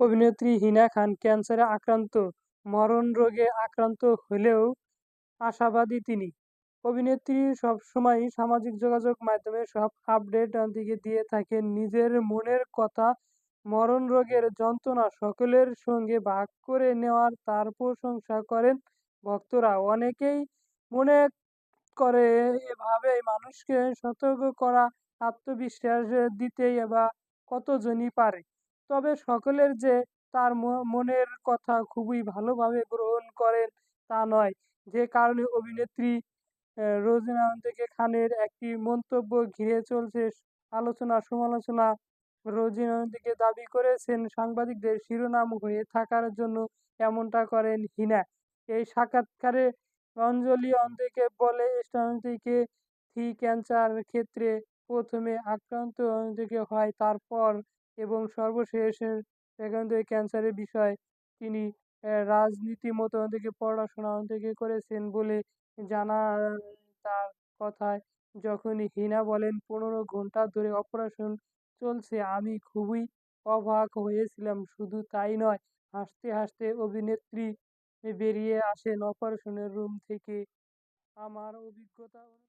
অভিনেত্রী হিনা খান ক্যান্সারে আক্রান্ত, মরণ রোগে আক্রান্ত হলেও আশাবাদী তিনি। অভিনেত্রী সবসময়ই সামাজিক যোগাযোগ মাধ্যমে সব আপডেট দিকে দিয়ে থাকেন নিজের মনের কথা, মরণ রোগের যন্ত্রণা সকলের সঙ্গে ভাগ করে নেওয়ার তার প্রশংসা করেন ভক্তরা। অনেকেই মনে করে এভাবেই মানুষকে সতর্ক করা, আত্মবিশ্বাস দিতেই বা কতজনই পারে। তবে সকলের যে তার মনের কথা খুবই ভালোভাবে গ্রহণ করেন তা নয়। যে কারণে অভিনেত্রী রোজিনা থেকে খানের একটি মন্তব্য ঘিরে চলছে আলোচনা সমালোচনা। রোজিনা থেকে দাবি করেছেন সাংবাদিকদের শিরোনাম হয়ে থাকার জন্য এমনটা করেন হিনা। এই সাক্ষাৎকারে অঞ্জলি অন্তিকে বলে স্টানটিকে ক্যান্সার ক্ষেত্রে প্রথমে আক্রান্ত অন্তিকে হয় তারপর এবং সর্বশেষ সেকেন্ড ক্যান্সারের বিষয় তিনি রাজনীতি মতো থেকে পড়াশোনা থেকে করেছেন বলে জানা তার কথায়। যখন হিনা বলেন ১৫ ঘন্টা ধরে অপারেশন চলছে, আমি খুবই অবাক হয়েছিলাম। শুধু তাই নয়, হাসতে হাসতে অভিনেত্রী বেরিয়ে আসেন অপারেশনের রুম থেকে। আমার অভিজ্ঞতা